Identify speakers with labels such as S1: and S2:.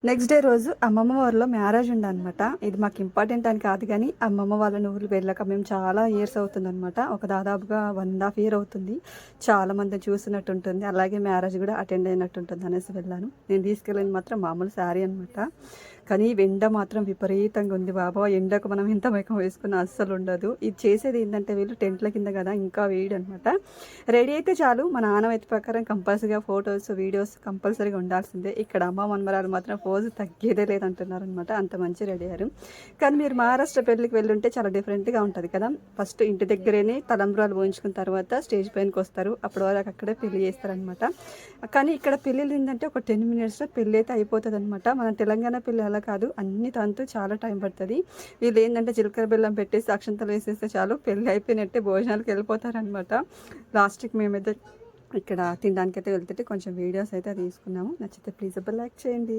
S1: Next day రోజు అమ్మమ్మ వాళ్ళలో మ్యారేజ్ ఉందనమాట. ఇది మాకు ఇంపార్టెంట్ అని కాదు కానీ అమ్మమ్మ వాళ్ళ ఊరు వెళ్ళక మేము చాలా ఇయర్స్ అవుతుందనమాట. ఒక దాదాపుగా 1.5 ఇయర్ అవుతుంది. చాలా మందిని చూసినట్టు ఉంటుంది, అలాగే మ్యారేజ్ కూడా అటెండ్ అయినట్టు ఉంటుంది అనేసి వెళ్ళాను. నేను తీసుకెళ్ళింది మాత్రం మామూలు శారీ అనమాట. కానీ ఎండ మాత్రం విపరీతంగా ఉంది బాబా. ఎండకు మనం ఎంత మేకం వేసుకున్నా అస్సలు ఉండదు. ఇది చేసేది ఏంటంటే వీళ్ళు టెంట్ల కింద కదా, ఇంకా వేడి అనమాట. రెడీ అయితే చాలు, మన ఆనవాయితీ ప్రకారం కంపల్సరీగా ఫొటోస్ వీడియోస్ కంపల్సరీగా ఉండాల్సిందే. ఇక్కడ అమ్మ మనమరాలు మాత్రం పోజు తగ్గేదే లేదంటున్నారు అనమాట. అంత మంచి రెడీ అయ్యారు. కానీ మీరు మహారాష్ట్ర పెళ్ళికి వెళ్ళుంటే చాలా డిఫరెంట్గా ఉంటుంది కదా. ఫస్ట్ ఇంటి దగ్గరేనే తలంబ్రాలు పోయించుకున్న తర్వాత స్టేజ్ పైనకి వస్తారు. అప్పటి వరకు అక్కడే పెళ్లి చేస్తారనమాట. కానీ ఇక్కడ పెళ్ళిళ్ళు ఏంటంటే ఒక 10 minutesలో పెళ్ళి అయితే అయిపోతుంది అనమాట. మన తెలంగాణ పెళ్ళి అలా కాదు, అన్ని తంతు చాలా టైం పడుతుంది. వీళ్ళు ఏంటంటే జీలకర్ర బెల్లం పెట్టేసి అక్షంతలు వేసేస్తే చాలు, పెళ్ళి అయిపోయినట్టే భోజనాలకు వెళ్ళిపోతారనమాట. లాస్ట్కి మేమైతే ఇక్కడ తినడానికైతే వెళ్తుంటే కొంచెం వీడియోస్ అయితే తీసుకున్నాము. నచ్చితే ప్లీజ్ లైక్ చేయండి.